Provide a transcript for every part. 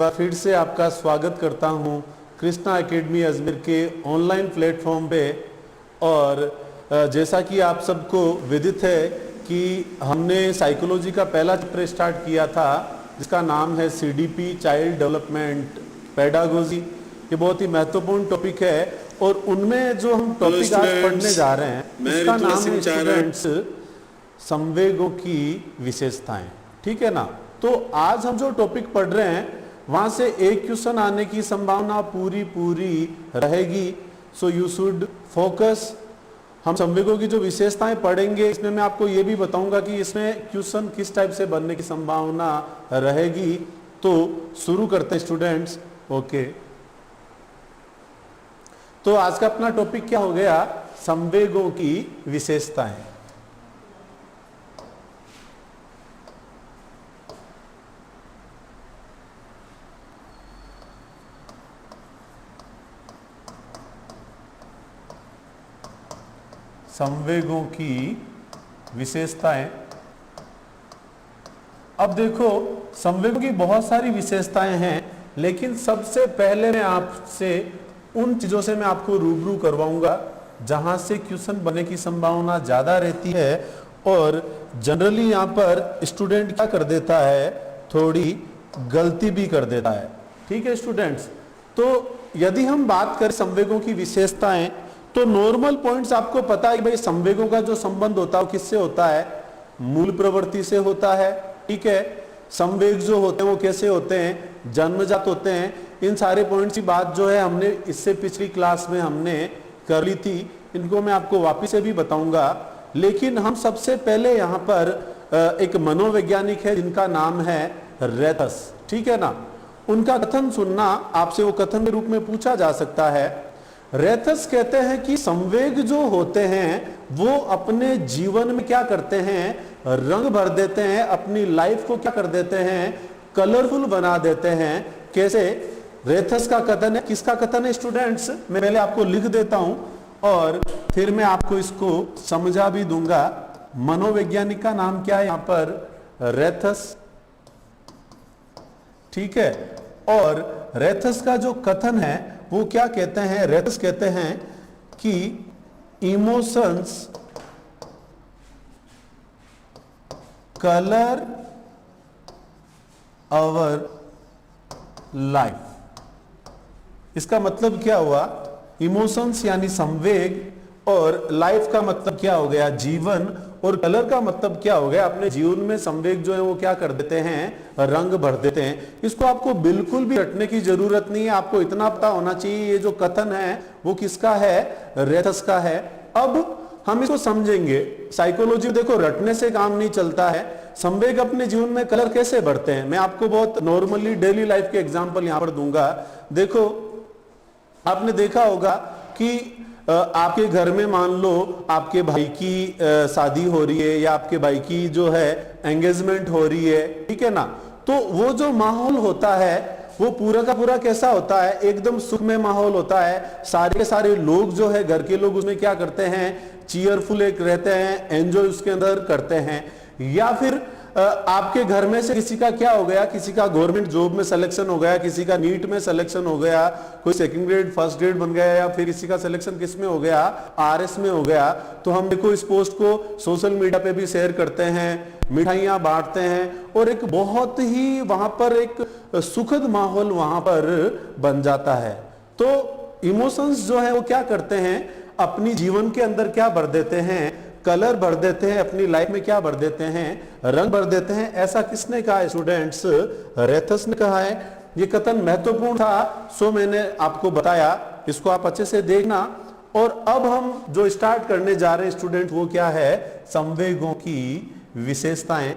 बार फिर से आपका स्वागत करता हूं कृष्णा एकेडमी अजमेर के ऑनलाइन प्लेटफॉर्म पे। और जैसा कि आप सबको विदित है कि हमने साइकोलॉजी का पहला चैप्टर स्टार्ट किया था जिसका नाम है सीडीपी चाइल्ड डेवलपमेंट पेडागोजी। ये बहुत ही महत्वपूर्ण टॉपिक है और उनमें जो हम टॉपिक आज पढ़ने जा रहे हैं उसका नाम है स्टूडेंट्स संवेगों की विशेषताएं। ठीक है ना। तो आज हम जो टॉपिक पढ़ रहे हैं वहां से एक क्वेश्चन आने की संभावना पूरी रहेगी। So you should focus. हम संवेगों की जो विशेषताएं पढ़ेंगे इसमें मैं आपको ये भी बताऊंगा कि इसमें क्वेश्चन किस टाइप से बनने की संभावना रहेगी। तो शुरू करते हैं स्टूडेंट्स। ओके, तो आज का अपना टॉपिक क्या हो गया? संवेगों की विशेषताएं। संवेगों की विशेषताएं। अब देखो, संवेगों की बहुत सारी विशेषताएं हैं, लेकिन सबसे पहले मैं आपसे उन चीजों से मैं आपको रूबरू करवाऊंगा जहां से क्वेश्चन बनने की संभावना ज्यादा रहती है। और जनरली यहां पर स्टूडेंट क्या कर देता है, थोड़ी गलती भी कर देता है। ठीक है स्टूडेंट्स। तो यदि हम बात करें संवेगों की विशेषताएं तो नॉर्मल पॉइंट्स आपको पता है कि भाई संवेगों का जो संबंध होता है वो किससे होता है? मूल प्रवृत्ति से होता है। ठीक है। संवेग जो होते हैं वो कैसे होते हैं? जन्मजात होते हैं। इन सारे पॉइंट्स की बात जो है हमने इससे पिछली क्लास में हमने कर ली थी। इनको मैं आपको वापिस से भी बताऊंगा। लेकिन हम सबसे पहले यहाँ पर एक मनोवैज्ञानिक है जिनका नाम है रेथस। ठीक है ना। उनका कथन सुनना, आपसे वो कथन के रूप में पूछा जा सकता है। रेथस कहते हैं कि संवेग जो होते हैं वो अपने जीवन में क्या करते हैं? रंग भर देते हैं, अपनी लाइफ को क्या कर देते हैं? कलरफुल बना देते हैं। कैसे? रेथस का कथन है। किसका कथन है स्टूडेंट्स? मैं पहले आपको लिख देता हूं और फिर मैं आपको इसको समझा भी दूंगा। मनोवैज्ञानिक का नाम क्या है यहां पर? रेथस। ठीक है। और रेथस का जो कथन है वो क्या कहते हैं? रेथस कहते हैं कि इमोशंस कलर आवर लाइफ। इसका मतलब क्या हुआ? इमोशंस यानी संवेग, और लाइफ का मतलब क्या हो गया? जीवन। और कलर का मतलब क्या हो गया? अपने जीवन में संवेग जो है वो क्या कर देते हैं? रंग भर देते हैं। इसको आपको बिल्कुल भी रटने की जरूरत नहीं है। आपको इतना पता होना चाहिए ये जो कथन है वो किसका है? रेथस का है। अब हम इसको समझेंगे। साइकोलॉजी देखो रटने से काम नहीं चलता है। संवेग अपने जीवन में कलर कैसे भरते हैं मैं आपको बहुत नॉर्मली डेली लाइफ के एग्जांपल यहां पर दूंगा। देखो, आपने देखा होगा कि आपके घर में मान लो आपके भाई की शादी हो रही है या आपके भाई की जो है एंगेजमेंट हो रही है। ठीक है ना। तो वो जो माहौल होता है वो पूरा का पूरा कैसा होता है? एकदम सुखमय माहौल होता है। सारे के सारे लोग जो है घर के लोग उसमें क्या करते हैं? चीयरफुल एक रहते हैं, एंजॉय उसके अंदर करते हैं। या फिर आपके घर में से किसी का क्या हो गया? किसी का गवर्नमेंट जॉब में सिलेक्शन हो गया, किसी का नीट में सिलेक्शन हो गया, कोई सेकंड ग्रेड फर्स्ट ग्रेड बन गया, या फिर किसी का सिलेक्शन किस में हो गया? आरएस में हो गया। तो हम देखो इस पोस्ट को सोशल मीडिया पे भी शेयर करते हैं, मिठाइयां बांटते हैं और एक बहुत ही वहां पर एक सुखद माहौल वहां पर बन जाता है। तो इमोशंस जो है वो क्या करते हैं? अपनी जीवन के अंदर क्या भर देते हैं? कलर भर देते हैं। अपनी लाइफ में क्या भर देते हैं? रंग भर देते हैं। ऐसा किसने कहा है स्टूडेंट्स? रेथस ने कहा है। ये कथन महत्वपूर्ण था, सो मैंने आपको बताया। इसको आप अच्छे से देखना। और अब हम जो स्टार्ट करने जा रहे हैं स्टूडेंट वो क्या है? संवेगों की विशेषताएं।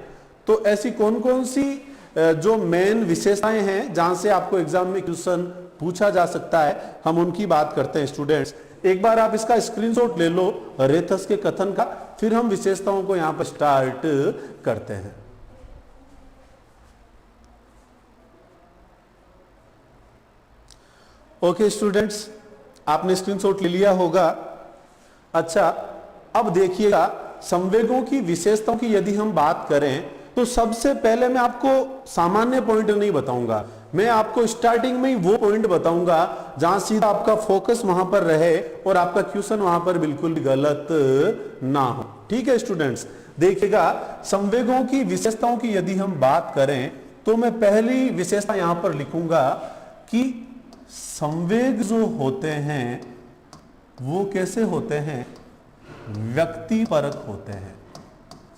तो ऐसी कौन कौन सी जो मेन विशेषताएं हैं जहां से आपको एग्जाम में क्वेश्चन पूछा जा सकता है, हम उनकी बात करते हैं स्टूडेंट्स। एक बार आप इसका स्क्रीनशॉट ले लो रेथस के कथन का, फिर हम विशेषताओं को यहां पर स्टार्ट करते हैं। ओके स्टूडेंट्स, आपने स्क्रीनशॉट ले लिया होगा। अच्छा, अब देखिएगा संवेगों की विशेषताओं की यदि हम बात करें तो सबसे पहले मैं आपको सामान्य पॉइंट नहीं बताऊंगा, मैं आपको स्टार्टिंग में ही वो पॉइंट बताऊंगा जहां सीधा आपका फोकस वहां पर रहे और आपका क्वेश्चन वहां पर बिल्कुल गलत ना हो। ठीक है स्टूडेंट्स, देखिएगा संवेगों की विशेषताओं की यदि हम बात करें तो मैं पहली विशेषता यहां पर लिखूंगा कि संवेग जो होते हैं वो कैसे होते हैं, व्यक्तिपरक होते हैं।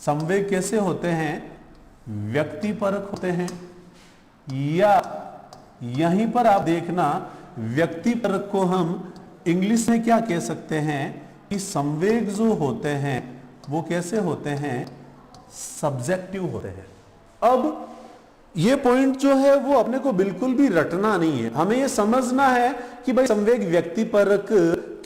संवेग कैसे होते हैं, व्यक्तिपरक होते हैं। या यहीं पर आप देखना, व्यक्तिपरक को हम इंग्लिश में क्या कह सकते हैं कि संवेग जो होते हैं वो कैसे होते हैं, सब्जेक्टिव होते हैं। अब ये पॉइंट जो है वो अपने को बिल्कुल भी रटना नहीं है, हमें ये समझना है कि भाई संवेग व्यक्तिपरक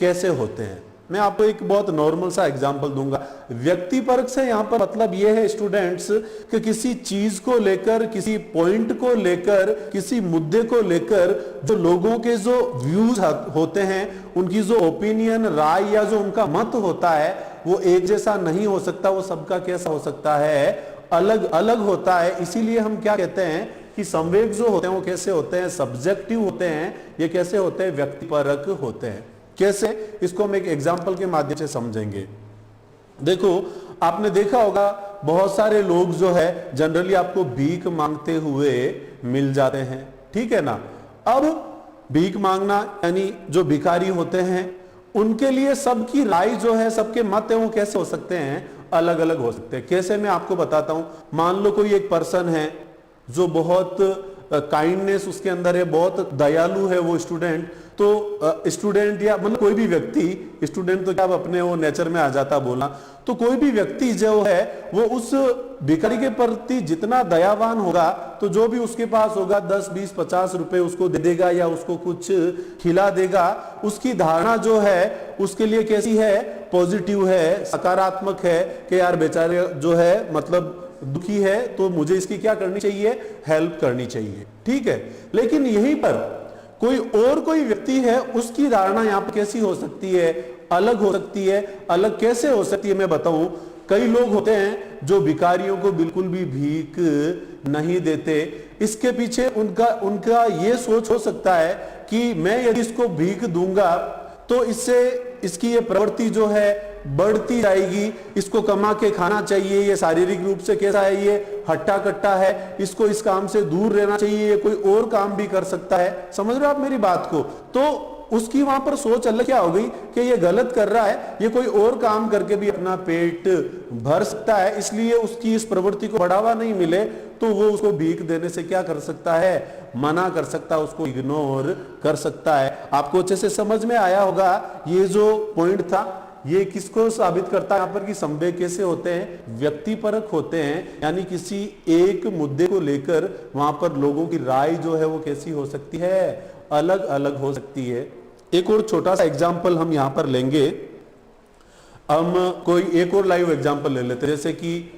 कैसे होते हैं। मैं आपको एक बहुत नॉर्मल सा एग्जांपल दूंगा। व्यक्तिपरक से यहां पर मतलब यह है स्टूडेंट्स कि किसी चीज को लेकर, किसी पॉइंट को लेकर, किसी मुद्दे को लेकर जो लोगों के जो व्यूज होते हैं, उनकी जो ओपिनियन, राय या जो उनका मत होता है वो एक जैसा नहीं हो सकता, वो सबका कैसा हो सकता है, अलग अलग होता है। इसीलिए हम क्या कहते हैं कि संवेग जो होते हैं वो कैसे होते हैं, सब्जेक्टिव होते हैं। ये कैसे होते हैं, व्यक्तिपरक होते हैं। कैसे, इसको हम एक एग्जांपल के माध्यम से समझेंगे। देखो, आपने देखा होगा बहुत सारे लोग जो है जनरली आपको भीख मांगते हुए मिल जाते हैं, ठीक है ना। अब भीख मांगना यानी जो भिखारी होते हैं उनके लिए सबकी राय जो है, सबके मत है वो कैसे हो सकते हैं, अलग अलग हो सकते हैं। कैसे, मैं आपको बताता हूं। मान लो कोई एक पर्सन है जो बहुत काइंडनेस उसके अंदर है, बहुत दयालु है वो स्टूडेंट, तो स्टूडेंट या मतलब कोई भी व्यक्ति, स्टूडेंट तो क्या अपने वो नेचर में आ जाता बोलना, तो कोई भी व्यक्ति जो है वो उस भिखारी के प्रति जितना दयावान होगा तो जो भी उसके पास होगा 10, 20, 50 रुपए उसको दे देगा या उसको कुछ खिला देगा। उसकी धारणा जो है उसके लिए कैसी है, पॉजिटिव है, सकारात्मक है कि यार बेचारे जो है मतलब दुखी है तो मुझे इसकी क्या करनी चाहिए, हेल्प करनी चाहिए। ठीक है, लेकिन यहीं पर कोई व्यक्ति है, उसकी धारणा यहां पर कैसी हो सकती है, अलग हो सकती है। अलग कैसे हो सकती है मैं बताऊं। कई लोग होते हैं जो भिखारियों को बिल्कुल भी भीख नहीं देते। इसके पीछे उनका ये सोच हो सकता है कि मैं यदि इसको भीख दूंगा तो इससे इसकी ये प्रवृत्ति जो है बढ़ती जाएगी, इसको कमा के खाना चाहिए, ये शारीरिक रूप से कैसा है, ये हट्टा कट्टा है, इसको इस काम से दूर रहना चाहिए, ये कोई और काम भी कर सकता है। समझ रहे हो आप मेरी बात को। तो उसकी वहां पर सोच अलग क्या हो गई कि ये गलत कर रहा है, ये कोई और काम करके भी अपना पेट भर सकता है, इसलिए उसकी इस प्रवृत्ति को बढ़ावा नहीं मिले तो वो उसको भीख देने से क्या कर सकता है, मना कर सकता है, उसको इग्नोर कर सकता है। आपको अच्छे से समझ में आया होगा ये जो पॉइंट था। ये किसको साबित करता है यहाँ पर कि संवेग कैसे होते हैं, व्यक्तिपरक होते हैं। यानी किसी एक मुद्दे को लेकर वहां पर लोगों की राय जो है वो कैसी हो सकती है, अलग अलग हो सकती है। एक और छोटा सा एग्जांपल हम यहां पर लेंगे। हम कोई एक और लाइव एग्जांपल ले लेते हैं, जैसे कि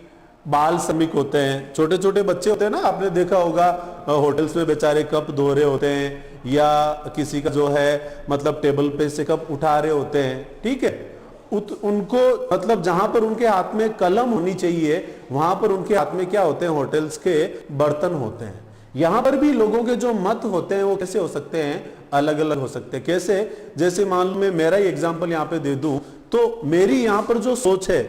बाल श्रमिक होते हैं, छोटे छोटे बच्चे होते हैं ना, आपने देखा होगा होटल्स में बेचारे कप धो रहे होते हैं या किसी का जो है मतलब टेबल पे से कप उठा रहे होते हैं। ठीक है, उनको मतलब जहां पर उनके हाथ में कलम होनी चाहिए वहां पर उनके हाथ में क्या होते हैं, होटल्स के बर्तन होते हैं। यहां पर भी लोगों के जो मत होते हैं वो कैसे हो सकते हैं, अलग अलग हो सकते हैं। कैसे, जैसे मान लो मैं मेरा ही एग्जांपल यहां पे दे दूं तो मेरी यहां पर जो सोच है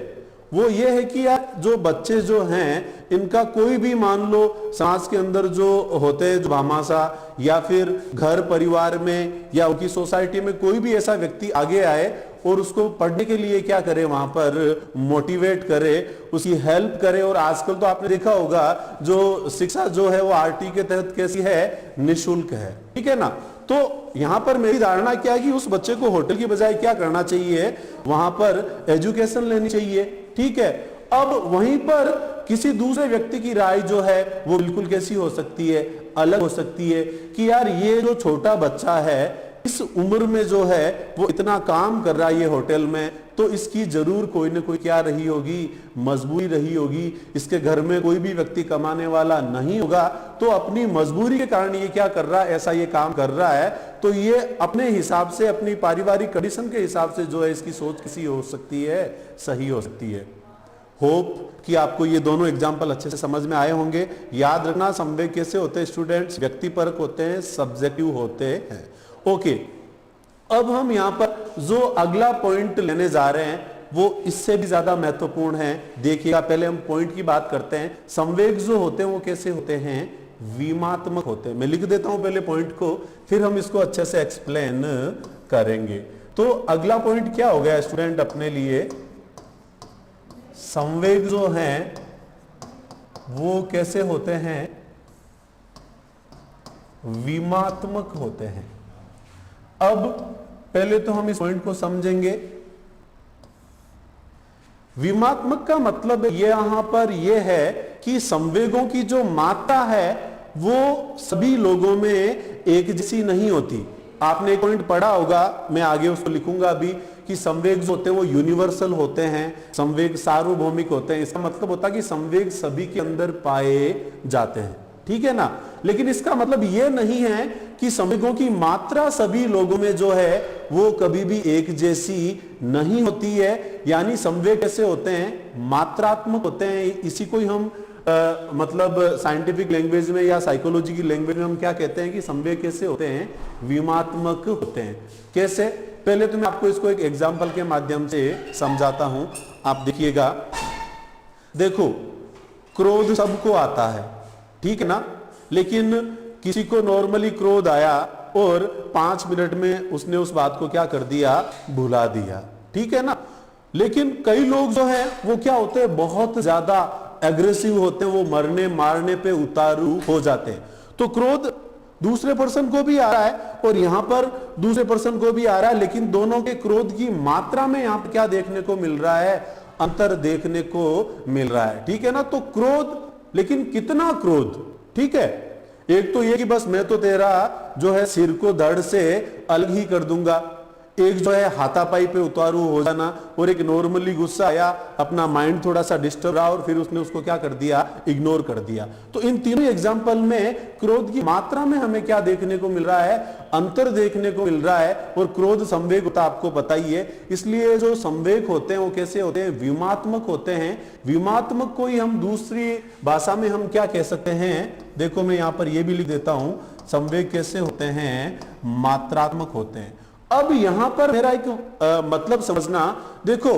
वो ये है कि यार जो बच्चे जो हैं इनका कोई भी मान लो समाज के अंदर जो होते हैं, जो भामाशा या फिर घर परिवार में या उनकी सोसाइटी में कोई भी ऐसा व्यक्ति आगे आए और उसको पढ़ने के लिए क्या करे, वहां पर मोटिवेट करे, उसकी हेल्प करे। और आजकल तो आपने देखा होगा जो शिक्षा जो है वो आरटी के तहत कैसी है, निःशुल्क है। ठीक है ना। तो यहां पर मेरी धारणा क्या है कि उस बच्चे को होटल की बजाय क्या करना चाहिए, वहां पर एजुकेशन लेनी चाहिए। ठीक है, अब वहीं पर किसी दूसरे व्यक्ति की राय जो है वो बिल्कुल कैसी हो सकती है, अलग हो सकती है कि यार ये जो छोटा बच्चा है इस उम्र में जो है वो इतना काम कर रहा है ये होटल में, तो इसकी जरूर कोई ना कोई क्या रही होगी, मजबूरी रही होगी। इसके घर में कोई भी व्यक्ति कमाने वाला नहीं होगा, तो अपनी मजबूरी के कारण ये क्या कर रहा है, ऐसा ये काम कर रहा है। तो ये अपने हिसाब से, अपनी पारिवारिक कंडीशन के हिसाब से जो है इसकी सोच किसी हो सकती है, सही हो सकती है। होप कि आपको ये दोनों एग्जाम्पल अच्छे से समझ में आए होंगे। याद रखना, संवेग कैसे होते हैं स्टूडेंट्स? व्यक्तिपरक होते हैं, सब्जेक्टिव होते हैं। ओके, अब हम यहां पर जो अगला पॉइंट लेने जा रहे हैं वो इससे भी ज्यादा महत्वपूर्ण है। देखिएगा, पहले हम पॉइंट की बात करते हैं। संवेग जो होते हैं वो कैसे होते हैं? विमात्मक होते हैं। मैं लिख देता हूं पहले पॉइंट को, फिर हम इसको अच्छे से एक्सप्लेन करेंगे। तो अगला पॉइंट क्या हो गया स्टूडेंट अपने लिए? संवेग जो हैं वो कैसे होते हैं? विमात्मक होते हैं। अब पहले तो हम इस पॉइंट को समझेंगे। विमात्मक का मतलब यहां पर यह है कि संवेगों की जो मात्रा है वो सभी लोगों में एक जैसी नहीं होती। आपने एक पॉइंट पढ़ा होगा, मैं आगे उसको लिखूंगा अभी, कि संवेग जो होते हैं वो यूनिवर्सल होते हैं, संवेग सार्वभौमिक होते हैं। इसका मतलब होता है कि संवेग सभी के अंदर पाए जाते हैं, ठीक है ना। लेकिन इसका मतलब यह नहीं है कि संवेगों की मात्रा सभी लोगों में जो है वो कभी भी एक जैसी नहीं होती है। यानी संवेग कैसे होते हैं? मात्रात्मक होते हैं। इसी को ही हम मतलब साइंटिफिक लैंग्वेज में या साइकोलॉजी की लैंग्वेज में हम क्या कहते हैं कि संवेग कैसे होते हैं? विमात्मक होते हैं। कैसे? पहले तो मैं आपको इसको एक एग्जांपल के माध्यम से समझाता हूं, आप देखिएगा। देखो, क्रोध सबको आता है, ठीक है ना। लेकिन किसी को नॉर्मली क्रोध आया और 5 मिनट में उसने उस बात को क्या कर दिया? भुला दिया, ठीक है ना। लेकिन कई लोग जो है वो क्या होते हैं? बहुत ज्यादा एग्रेसिव होते हैं, वो मरने मारने पे उतारू हो जाते हैं। तो क्रोध दूसरे पर्सन को भी आ रहा है और यहां पर दूसरे पर्सन को भी आ रहा है, लेकिन दोनों के क्रोध की मात्रा में यहां पर क्या देखने को मिल रहा है? अंतर देखने को मिल रहा है, ठीक है ना। तो क्रोध, लेकिन कितना क्रोध? ठीक है, एक तो ये कि बस मैं तो तेरा जो है सिर को धड़ से अलग ही कर दूंगा, एक जो है हाथापाई पे उतारू हो जाना, और एक नॉर्मली गुस्सा आया, अपना माइंड थोड़ा सा डिस्टर्ब रहा और फिर उसने उसको क्या कर दिया? इग्नोर कर दिया। तो इन तीनों एग्जांपल में क्रोध की मात्रा में हमें क्या देखने को मिल रहा है? अंतर देखने को मिल रहा है। और क्रोध संवेग होता आपको पता ही है। इसलिए जो संवेग होते हैं वो कैसे होते हैं? विमात्मक होते हैं। विमात्मक को ही हम दूसरी भाषा में हम क्या कह सकते हैं? देखो, मैं यहां पर यह भी लिख देता हूं, संवेग कैसे होते हैं? मात्रात्मक होते हैं। अब यहां पर मेरा एक मतलब समझना, देखो,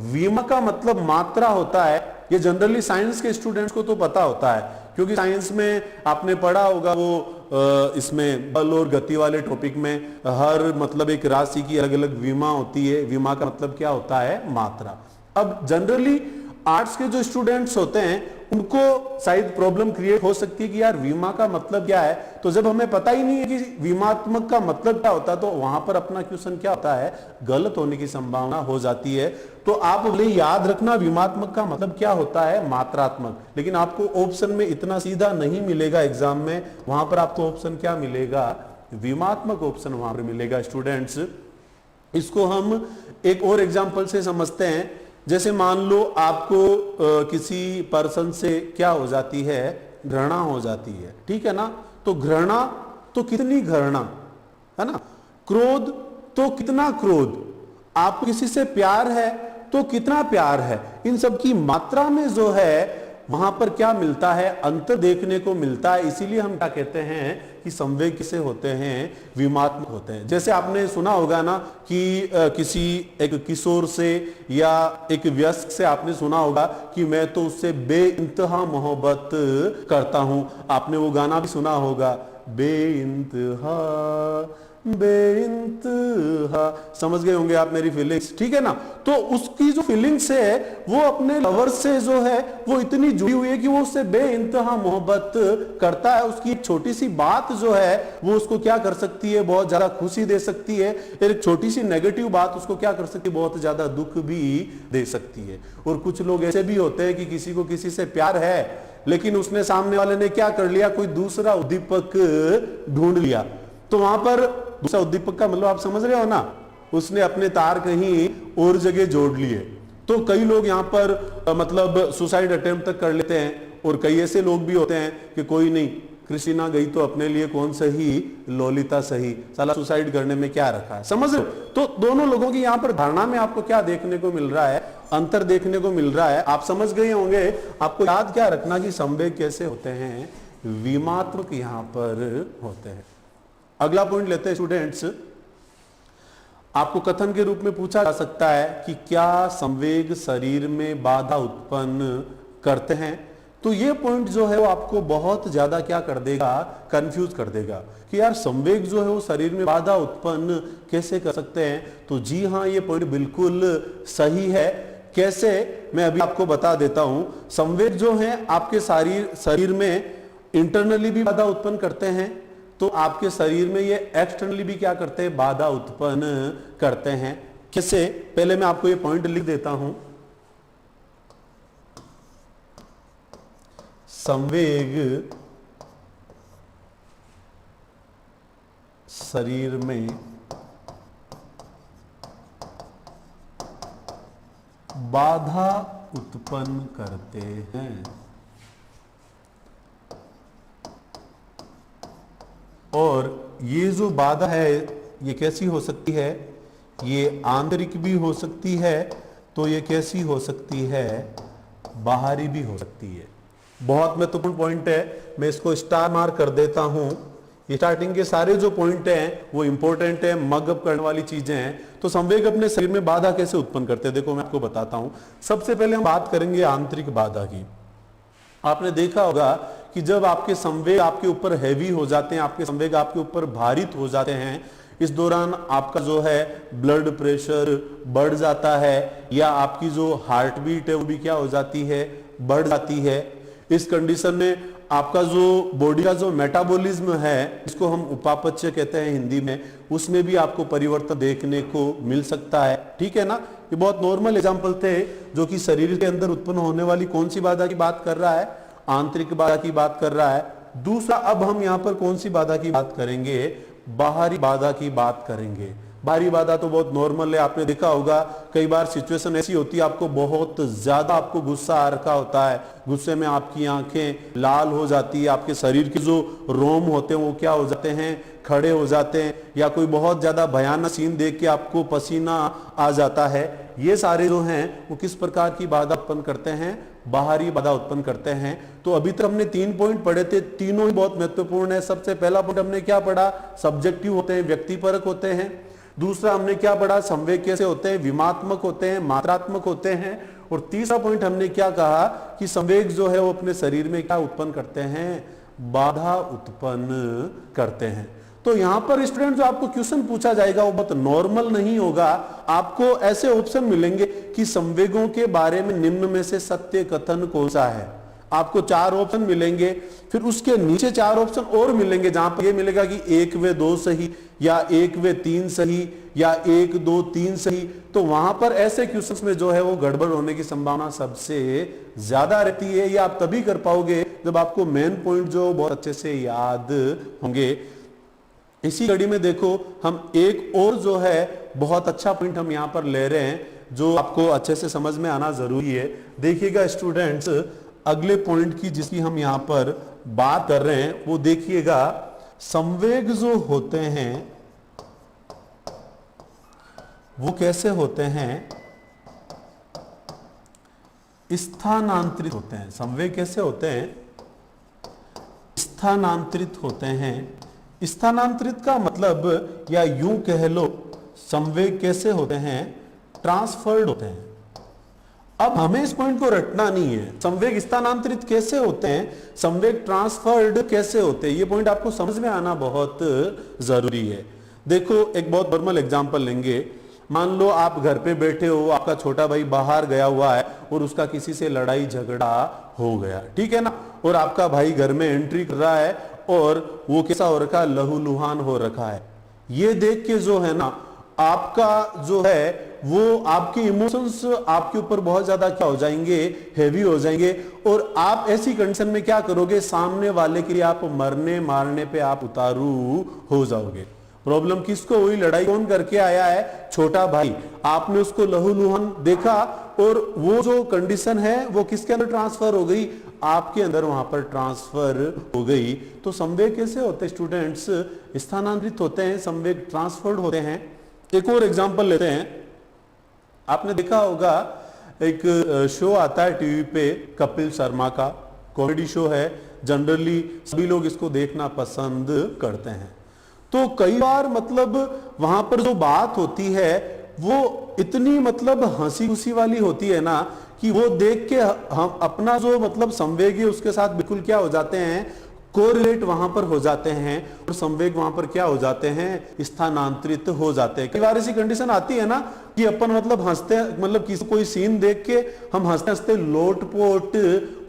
विमा का मतलब मात्रा होता है। ये जनरली साइंस के स्टूडेंट्स को तो पता होता है, क्योंकि साइंस में आपने पढ़ा होगा वो इसमें बल और गति वाले टॉपिक में हर मतलब एक राशि की अलग अलग विमा होती है। विमा का मतलब क्या होता है? मात्रा। अब जनरली आर्ट्स के जो स्टूडेंट्स होते हैं उनको शायद प्रॉब्लम क्रिएट हो सकती है कि यार विमा का मतलब क्या है। तो जब हमें पता ही नहीं है कि विमात्मक का मतलब क्या होता है, तो वहां पर अपना क्वेश्चन क्या होता है? गलत होने की संभावना हो जाती है। तो आप बोले याद रखना, विमात्मक का मतलब क्या होता है? मात्रात्मक। लेकिन आपको ऑप्शन में इतना सीधा नहीं मिलेगा एग्जाम में, वहां पर आपको ऑप्शन क्या मिलेगा? विमात्मक ऑप्शन वहां पर मिलेगा स्टूडेंट्स। इसको हम एक और एग्जाम्पल से समझते हैं। जैसे मान लो आपको किसी पर्सन से क्या हो जाती है? घृणा हो जाती है, ठीक है ना। तो घृणा तो कितनी घृणा है ना। क्रोध तो कितना क्रोध। आपको किसी से प्यार है तो कितना प्यार है। इन सब की मात्रा में जो है वहां पर क्या मिलता है? अंतर देखने को मिलता है। इसीलिए हम क्या कहते हैं कि संवेग किसे होते हैं? विमात्मक होते हैं। जैसे आपने सुना होगा ना कि किसी एक किशोर से या एक वयस्क से आपने सुना होगा कि मैं तो उससे बेइंतहा मोहब्बत करता हूं। आपने वो गाना भी सुना होगा, बेइंतहा बेइंतहा। समझ गए होंगे आप मेरी फीलिंग्स, ठीक है ना। तो उसकी जो फीलिंग्स है वो अपने लवर से जो है वो इतनी जुड़ी हुई है कि वो उससे बेइंतहा मोहब्बत करता है। उसकी एक छोटी सी बात जो है वो उसको क्या कर सकती है? बहुत ज्यादा खुशी दे सकती है। एक छोटी सी नेगेटिव बात उसको क्या कर सकती है? बहुत ज्यादा दुख भी दे सकती है। और कुछ लोग ऐसे भी होते हैं कि किसी को किसी से प्यार है, लेकिन उसने सामने वाले ने क्या कर लिया? कोई दूसरा उद्दीपक ढूंढ लिया। तो वहां पर दूसरा उद्दीपक का मतलब आप समझ रहे हो ना, उसने अपने तार कहीं और जगह जोड़ लिए। तो कई लोग यहां पर मतलब सुसाइड अटेम्प्ट तक कर लेते हैं। और कई ऐसे लोग भी होते हैं कि कोई नहीं, कृष्णा गई तो अपने लिए कौन सही, लोलिता सही, साला सुसाइड करने में क्या रखा है। समझ रहे हो? तो दोनों लोगों की यहां पर धारणा में आपको क्या देखने को मिल रहा है? अंतर देखने को मिल रहा है। आप समझ गए होंगे। आपको याद क्या रखना कि संवेग कैसे होते हैं, विमात्मक यहां पर होते हैं। अगला पॉइंट लेते हैं स्टूडेंट्स। आपको कथन के रूप में पूछा जा सकता है कि क्या संवेग शरीर में बाधा उत्पन्न करते हैं। तो ये पॉइंट जो है वो आपको बहुत ज्यादा क्या कर देगा, कंफ्यूज कर देगा कि यार संवेग जो है वो शरीर में बाधा उत्पन्न कैसे कर सकते हैं। तो जी हाँ, ये पॉइंट बिल्कुल सही है। कैसे, मैं अभी आपको बता देता हूं। संवेग जो है आपके शरीर में इंटरनली भी बाधा उत्पन्न करते हैं, तो आपके शरीर में ये एक्सटर्नली भी क्या करते हैं, बाधा उत्पन्न करते हैं। कैसे, पहले मैं आपको ये पॉइंट लिख देता हूं। संवेग शरीर में बाधा उत्पन्न करते हैं और ये जो बाधा है ये कैसी हो सकती है, ये आंतरिक भी हो सकती है, तो ये कैसी हो सकती है, बाहरी भी हो सकती है। बहुत महत्वपूर्ण पॉइंट है, मैं इसको स्टार मार्क कर देता हूं। स्टार्टिंग के सारे जो पॉइंट हैं वो इंपॉर्टेंट है, मगअप करने वाली चीजें हैं। तो संवेग अपने शरीर में बाधा कैसे उत्पन्न करते हैं, देखो मैं आपको बताता हूं। सबसे पहले हम बात करेंगे आंतरिक बाधा की। आपने देखा होगा कि जब आपके संवेग आपके ऊपर हैवी हो जाते हैं, आपके संवेग आपके ऊपर भारित हो जाते हैं, इस दौरान आपका जो है ब्लड प्रेशर बढ़ जाता है या आपकी जो हार्ट बीट है वो भी क्या हो जाती है, बढ़ जाती है। इस कंडीशन में आपका जो बॉडी का जो मेटाबॉलिज्म है, इसको हम उपापचय कहते हैं हिंदी में, उसमें भी आपको परिवर्तन देखने को मिल सकता है। ठीक है ना, ये बहुत नॉर्मल एग्जांपल थे जो कि शरीर के अंदर उत्पन्न होने वाली कौन सी बाधा की बात कर रहा है, आंतरिक बाधा की बात कर रहा है। दूसरा, अब हम यहां पर कौन सी बाधा की बात करेंगे, बाहरी बाधा की बात करेंगे। बाहरी बाधा तो बहुत नॉर्मल है। आपने देखा होगा कई बार सिचुएशन ऐसी होती है, आपको बहुत ज्यादा आपको गुस्सा आ रखा होता है, गुस्से में आपकी आंखें लाल हो जाती है, आपके शरीर के जो रोम होते हैं वो क्या हो जाते हैं, खड़े हो जाते हैं, या कोई बहुत ज्यादा भयानक सीन देख के आपको पसीना आ जाता है। ये सारे जो हैं वो किस प्रकार की बाधा उत्पन्न करते हैं, बाहरी बाधा उत्पन्न करते हैं। तो अभी तक हमने 3 पॉइंट पढ़े थे, तीनों ही बहुत महत्वपूर्ण है। सबसे पहला पॉइंट हमने क्या पढ़ा, सब्जेक्टिव होते हैं, व्यक्तिपरक होते हैं। दूसरा हमने क्या पढ़ा, संवेग कैसे होते हैं, विमात्मक होते हैं, मात्रात्मक होते हैं। और तीसरा पॉइंट हमने क्या कहा कि संवेग जो है वो अपने शरीर में क्या उत्पन्न करते हैं, बाधा उत्पन्न करते हैं। तो यहां पर स्टूडेंट जो आपको क्वेश्चन पूछा जाएगा वो बहुत नॉर्मल नहीं होगा। आपको ऐसे ऑप्शन मिलेंगे कि संवेगों के बारे में निम्न में से सत्य कथन कौन सा है। आपको 4 ऑप्शन मिलेंगे, फिर उसके नीचे 4 ऑप्शन और मिलेंगे जहां पर ये मिलेगा कि 1 व 2 सही, या 1 व 3 सही, या 1 2 3 सही। तो वहां पर ऐसे क्वेश्चंस में जो है वो गड़बड़ होने की संभावना सबसे ज्यादा रहती है। ये आप तभी कर पाओगे जब आपको मेन पॉइंट जो बहुत अच्छे से याद होंगे। इसी कड़ी में देखो हम एक और जो है बहुत अच्छा पॉइंट हम यहां पर ले रहे हैं जो आपको अच्छे से समझ में आना जरूरी है। देखिएगा स्टूडेंट्स, अगले पॉइंट की जिसकी हम यहां पर बात कर रहे हैं वो देखिएगा, संवेग जो होते हैं वो कैसे होते हैं, स्थानांतरित होते हैं। संवेग कैसे होते हैं, स्थानांतरित होते हैं। स्थानांतरित का मतलब, या यूं कह लो, संवेग कैसे होते हैं, ट्रांसफर्ड होते हैं। अब हमें इस पॉइंट को रटना नहीं है, संवेग स्थानांतरित कैसे होते हैं, संवेग ट्रांसफर्ड कैसे होते हैं, ये पॉइंट आपको समझ में आना बहुत जरूरी है। देखो एक बहुत नॉर्मल एग्जांपल लेंगे। मान लो आप घर पे बैठे हो, आपका छोटा भाई बाहर गया हुआ है और उसका किसी से लड़ाई झगड़ा हो गया, ठीक है ना, और आपका भाई घर में एंट्री कर रहा है और वो कैसा हो रखा है, लहूलुहान हो रखा है। ये देख के जो है ना आपका जो है वो आपके इमोशंस आपके ऊपर बहुत ज्यादा क्या हो जाएंगे, हेवी हो जाएंगे। और आप ऐसी कंडीशन में क्या करोगे, सामने वाले के लिए आप मरने मारने पे आप उतारू हो जाओगे। प्रॉब्लम किसको हुई, लड़ाई कौन करके आया है, छोटा भाई। आपने उसको लहूलुहान देखा और वो जो कंडीशन है वो किसके अंदर ट्रांसफर हो गई, आपके अंदर वहां पर ट्रांसफर हो गई। तो संवेग कैसे होते हैं स्टूडेंट्स, स्थानांतरित होते हैं, संवेग ट्रांसफर्ड होते हैं। एक और एग्जांपल लेते हैं। आपने देखा होगा एक शो आता है टीवी पे, कपिल शर्मा का कॉमेडी शो है, जनरली सभी लोग इसको देखना पसंद करते हैं। तो कई बार मतलब वहां पर जो बात होती है वो इतनी मतलब हंसी खुशी वाली होती है ना कि वो देख के हम अपना जो मतलब संवेग है उसके साथ बिल्कुल क्या हो जाते हैं, कोरिलेट वहां पर हो जाते हैं और संवेग वहां पर क्या हो जाते हैं, स्थानांतरित हो जाते हैं। कई बार ऐसी कंडीशन आती है ना कि अपन मतलब हंसते, मतलब किसी कोई सीन देख के हम हंसते हंसते लोटपोट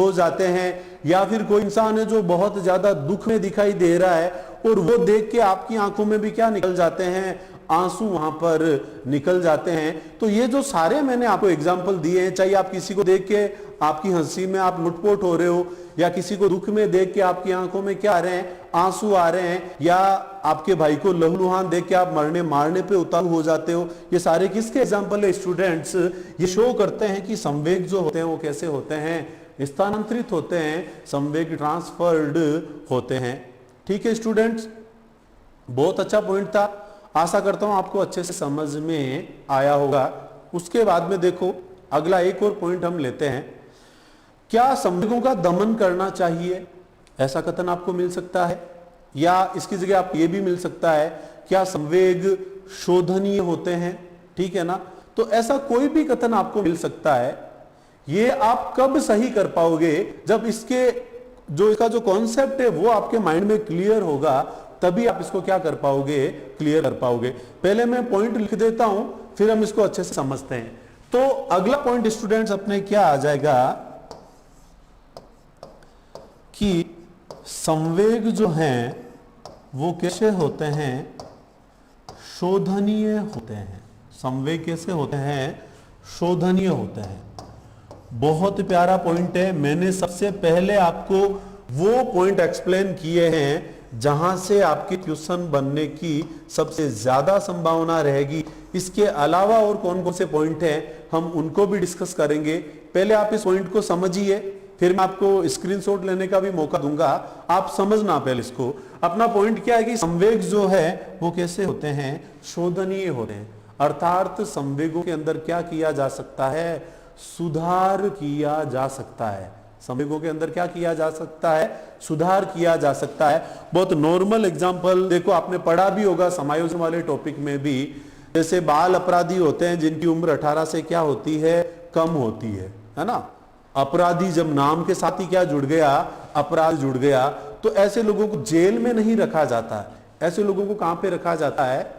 हो जाते हैं, या फिर कोई इंसान है जो बहुत ज्यादा दुख में दिखाई दे रहा है और वो देख के आपकी आंखों में भी क्या निकल जाते हैं, आंसू वहां पर निकल जाते हैं। तो ये जो सारे मैंने आपको एग्जाम्पल दिए हैं, चाहे आप किसी को देख के आपकी हंसी में आप लुटपोट हो रहे हो, या किसी को दुख में देख के आपकी आंखों में क्या आ रहे हैं, आंसू आ रहे हैं, या आपके भाई को लहूलुहान देख के आप मारने पे उतारू हो जाते हो, ये सारे किसके एग्जाम्पल है स्टूडेंट्स? ये शो करते हैं कि संवेग जो होते हैं वो कैसे होते हैं, स्थानांतरित होते हैं, संवेग ट्रांसफर्ड होते हैं। ठीक है स्टूडेंट्स, बहुत अच्छा पॉइंट था, आशा करता हूं आपको अच्छे से समझ में आया होगा। उसके बाद में देखो अगला एक और पॉइंट हम लेते हैं, क्या संवेगों का दमन करना चाहिए, ऐसा कथन आपको मिल सकता है, या इसकी जगह आप ये भी मिल सकता है क्या संवेग शोधनीय होते हैं, ठीक है ना। तो ऐसा कोई भी कथन आपको मिल सकता है। ये आप कब सही कर पाओगे, जब इसका जो कॉन्सेप्ट है वो आपके माइंड में क्लियर होगा, तभी आप इसको क्या कर पाओगे, क्लियर कर पाओगे। पहले मैं पॉइंट लिख देता हूं, फिर हम इसको अच्छे से समझते हैं। तो अगला पॉइंट स्टूडेंट्स अपने क्या आ जाएगा कि संवेग जो हैं वो कैसे होते हैं, शोधनीय होते हैं। संवेग कैसे होते हैं, शोधनीय होते हैं। बहुत प्यारा पॉइंट है, मैंने सबसे पहले आपको वो पॉइंट एक्सप्लेन किए हैं जहां से आपके क्वेश्चन बनने की सबसे ज्यादा संभावना रहेगी। इसके अलावा और कौन कौन से पॉइंट हैं हम उनको भी डिस्कस करेंगे। पहले आप इस पॉइंट को समझिए, फिर मैं आपको स्क्रीनशॉट लेने का भी मौका दूंगा, आप समझना पहले इसको। अपना पॉइंट क्या है कि संवेग जो है वो कैसे होते हैं, शोधनीय होते हैं। अर्थात संवेगों के अंदर क्या किया जा सकता है, सुधार किया जा सकता है। संवेगों के अंदर क्या किया जा सकता है, सुधार किया जा सकता है। बहुत नॉर्मल एग्जांपल देखो, आपने पढ़ा भी होगा समायोजन वाले टॉपिक में भी, जैसे बाल अपराधी होते हैं जिनकी उम्र 18 से क्या होती है, कम होती है ना। अपराधी जब नाम के साथ ही क्या जुड़ गया, अपराध जुड़ गया, तो ऐसे लोगों को जेल में नहीं रखा जाता है, ऐसे लोगों को कहां पे रखा जाता है,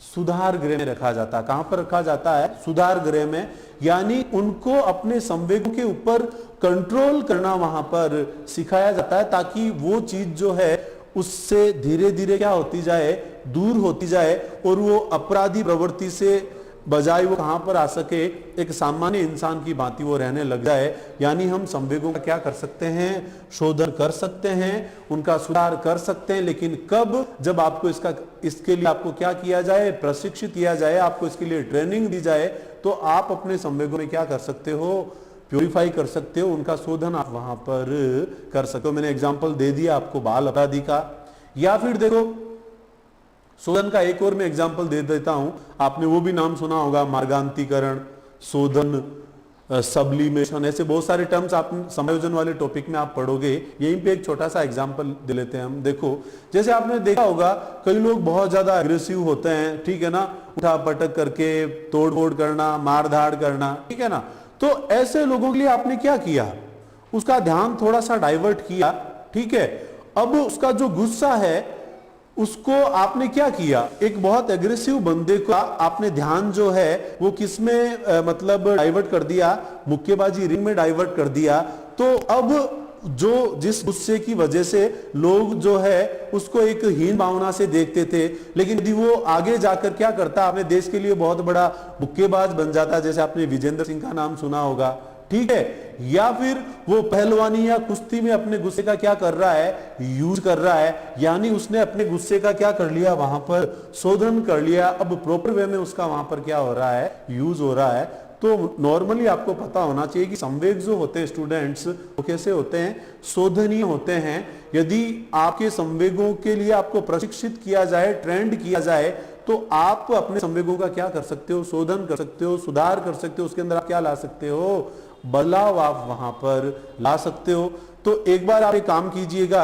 सुधार गृह में रखा जाता है। कहां पर रखा जाता है, सुधार गृह में। यानी उनको अपने संवेगों के ऊपर कंट्रोल करना वहां पर सिखाया जाता है, ताकि वो चीज जो है उससे धीरे धीरे क्या होती जाए, दूर होती जाए, और वो अपराधी प्रवृत्ति से बजाय वो कहां पर आ सके, एक सामान्य इंसान की भांति वो रहने लग जाए। यानी हम संवेगों का क्या कर सकते हैं, शोधन कर सकते हैं, उनका सुधार कर सकते हैं। लेकिन कब, जब आपको इसके लिए आपको क्या किया जाए, प्रशिक्षित किया जाए, आपको इसके लिए ट्रेनिंग दी जाए, तो आप अपने संवेगों में क्या कर सकते हो, प्योरीफाई कर सकते हो, उनका शोधन आप वहां पर कर सकते हो। मैंने एग्जाम्पल दे दिया आपको बाल अपराधी का। या फिर देखो शोधन का एक और मैं एग्जाम्पल दे देता हूं, आपने वो भी नाम सुना होगा, मार्गांतीकरण, शोधन, सब्लिमेशन, ऐसे बहुत सारे टर्म्स आप समायोजन वाले टॉपिक में आप पढ़ोगे। यहीं पे एक छोटा सा एग्जांपल दे लेते हैं हम। देखो जैसे आपने देखा होगा कई लोग बहुत ज्यादा अग्रेसिव होते हैं, ठीक है ना, उठा पटक करके तोड़ फोड़ करना, मार धाड़ करना, ठीक है ना। तो ऐसे लोगों के लिए आपने क्या किया, उसका ध्यान थोड़ा सा डाइवर्ट किया, ठीक है। अब उसका जो गुस्सा है उसको आपने क्या किया, एक बहुत एग्रेसिव बंदे का आपने ध्यान जो है वो किसमें मतलब डाइवर्ट कर दिया, मुक्केबाजी रिंग में डाइवर्ट कर दिया। तो अब जो जिस गुस्से की वजह से लोग जो है उसको एक हीन भावना से देखते थे, लेकिन यदि वो आगे जाकर क्या करता, अपने देश के लिए बहुत बड़ा मुक्केबाज बन जाता, जैसे आपने विजेंद्र सिंह का नाम सुना होगा, ठीक है। या फिर वो पहलवानी या कुश्ती में अपने गुस्से का क्या कर रहा है, यूज कर रहा है। यानी उसने अपने गुस्से का क्या कर लिया, वहां पर शोधन कर लिया। अब प्रॉपर वे में उसका वहां पर क्या हो रहा है, यूज हो रहा है। तो नॉर्मली आपको पता होना चाहिए कि संवेग जो होते हैं स्टूडेंट्स वो कैसे होते हैं, शोधनीय होते हैं। यदि आपके संवेगों के लिए आपको प्रशिक्षित किया जाए, ट्रेंड किया जाए, तो आप अपने संवेगों का क्या कर सकते हो, शोधन कर सकते हो, सुधार कर सकते हो, उसके अंदर आप क्या ला सकते हो, बदलाव आप वहां पर ला सकते हो। तो एक बार आप एक काम कीजिएगा,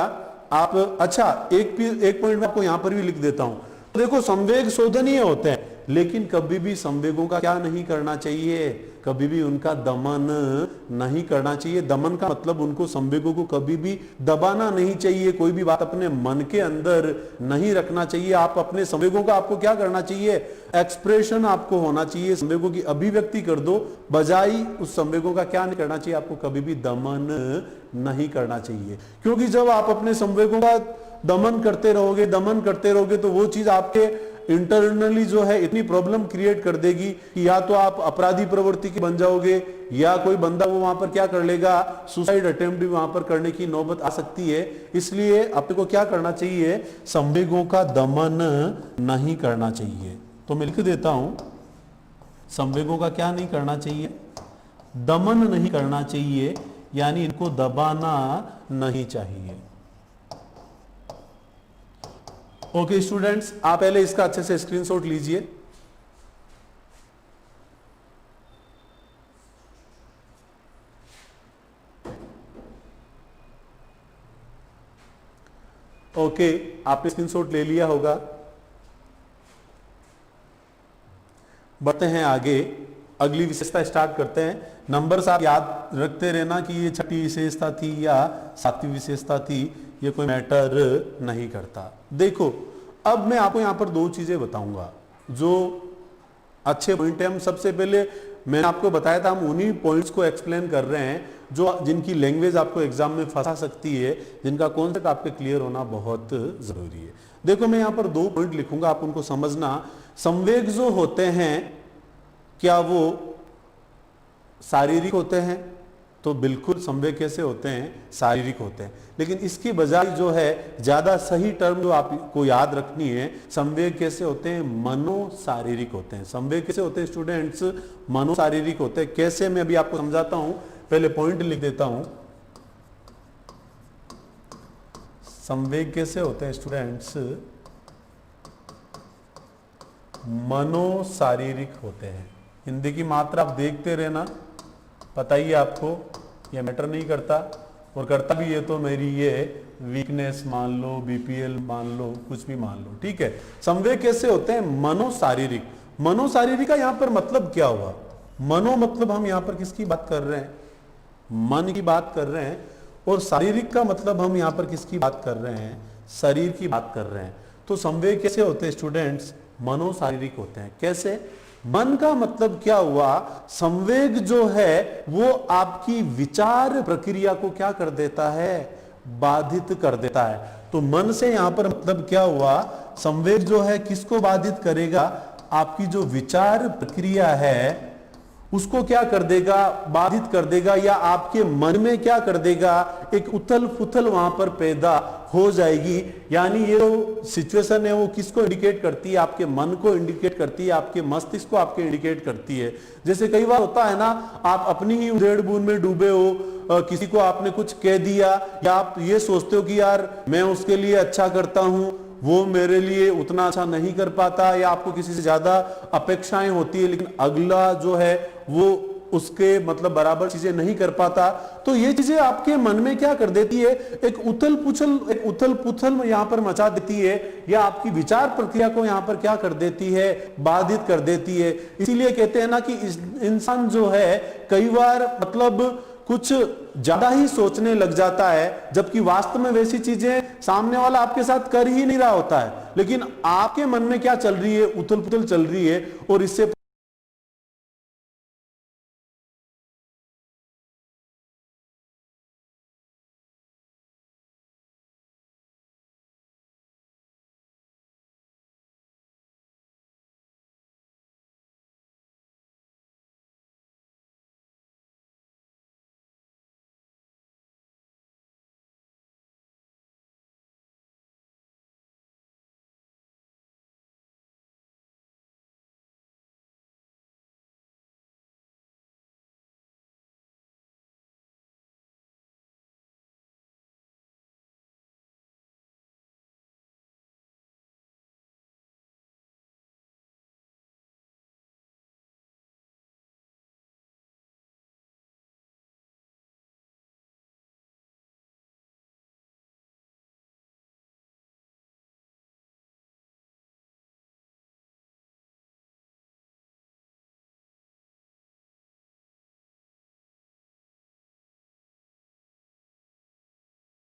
आप अच्छा एक पॉइंट में आपको यहां पर भी लिख देता हूं। तो देखो संवेग शोधनीय होते हैं, लेकिन कभी भी संवेगों का क्या नहीं करना चाहिए, कभी भी उनका दमन नहीं करना चाहिए। दमन का मतलब उनको, संवेगों को कभी भी दबाना नहीं चाहिए, कोई भी बात अपने मन के अंदर नहीं रखना चाहिए। आप अपने संवेगों का आपको क्या करना चाहिए, एक्सप्रेशन आपको होना चाहिए, संवेगों की अभिव्यक्ति कर दो, बजाय उस संवेगों का क्या नहीं करना चाहिए, आपको कभी भी दमन नहीं करना चाहिए। क्योंकि जब आप अपने संवेगों का दमन करते रहोगे तो वो चीज आपके इंटरनली जो है इतनी प्रॉब्लम क्रिएट कर देगी कि या तो आप अपराधी प्रवृत्ति के बन जाओगे, या कोई बंदा वो वहां पर क्या कर लेगा, सुसाइड अटेम्प्ट भी वहां पर करने की नौबत आ सकती है। इसलिए आपको क्या करना चाहिए, संवेगों का दमन नहीं करना चाहिए। तो मैं लिख देता हूं, संवेगों का क्या नहीं करना चाहिए, दमन नहीं करना चाहिए, यानी इनको दबाना नहीं चाहिए। ओके स्टूडेंट्स, आप पहले इसका अच्छे से स्क्रीनशॉट लीजिए। ओके, आपने स्क्रीनशॉट ले लिया होगा। बढ़ते हैं आगे, अगली विशेषता स्टार्ट करते हैं। नंबर्स आप याद रखते रहना कि ये छठी विशेषता थी या सातवीं विशेषता थी, ये कोई मैटर नहीं करता। देखो अब मैं आपको यहां पर दो चीजें बताऊंगा जो अच्छे पॉइंट है। हम सबसे पहले, मैंने आपको बताया था, हम उन्हीं पॉइंट्स को एक्सप्लेन कर रहे हैं जो जिनकी लैंग्वेज आपको एग्जाम में फंसा सकती है, जिनका कॉन्सेप्ट आपके क्लियर होना बहुत जरूरी है। देखो मैं यहां पर दो पॉइंट लिखूंगा, आप उनको समझना। संवेग जो होते हैं क्या वो शारीरिक होते हैं, तो बिल्कुल संवेग कैसे होते हैं, शारीरिक होते हैं। लेकिन इसकी बजाय जो है ज्यादा सही टर्म जो आपको याद रखनी है, संवेग कैसे होते हैं, मनोशारीरिक होते हैं। संवेग कैसे होते हैं स्टूडेंट्स, मनोशारीरिक होते हैं। कैसे, मैं अभी आपको समझाता हूं, पहले पॉइंट लिख देता हूं। संवेग कैसे होते हैं स्टूडेंट्स, मनोशारीरिक होते हैं। हिंदी की मात्रा आप देखते रहना, पता ही है आपको, ये मैटर नहीं करता, और करता भी है तो मेरी ये वीकनेस मान लो, बीपीएल मान लो, कुछ भी मान लो, ठीक है। संवेग कैसे होते हैं, मनोशारीरिक। मनोशारीरिक का यहां पर मतलब क्या हुआ, मनो मतलब हम यहां पर किसकी बात कर रहे हैं, मन की बात कर रहे हैं, और शारीरिक का मतलब हम यहां पर किसकी बात कर रहे हैं, शरीर की बात कर रहे हैं। तो संवेग कैसे होते हैं स्टूडेंट्स, मनोशारीरिक होते हैं। कैसे, मन का मतलब क्या हुआ, संवेग जो है वो आपकी विचार प्रक्रिया को क्या कर देता है, बाधित कर देता है। तो मन से यहां पर मतलब क्या हुआ, संवेग जो है किसको बाधित करेगा, आपकी जो विचार प्रक्रिया है उसको क्या कर देगा, बाधित कर देगा, या आपके मन में क्या कर देगा, एक उथल पुथल वहां पर पैदा हो जाएगी। यानी ये जो सिचुएशन है वो किसको इंडिकेट करती है, आपके मन को इंडिकेट करती है, आपके मस्तिष्क को आपके इंडिकेट करती है। जैसे कई बार होता है ना, आप अपनी ही उधेड़ बुन में डूबे हो, किसी को आपने कुछ कह दिया, या आप ये सोचते हो कि यार मैं उसके लिए अच्छा करता हूं, वो मेरे लिए उतना अच्छा नहीं कर पाता, या आपको किसी से ज्यादा अपेक्षाएं होती है, लेकिन अगला जो है वो उसके मतलब बराबर चीजें नहीं कर पाता। तो ये चीजें आपके मन में क्या कर देती है, एक उथल पुथल यहां पर मचा देती है, या आपकी विचार प्रक्रिया को यहां पर क्या कर देती है, बाधित कर देती है। इसीलिए कहते हैं ना कि इंसान जो है कई बार मतलब कुछ ज्यादा ही सोचने लग जाता है, जबकि वास्तव में वैसी चीजें सामने वाला आपके साथ कर ही नहीं रहा होता है, लेकिन आपके मन में क्या चल रही है, उथल पुथल चल रही है, और इससे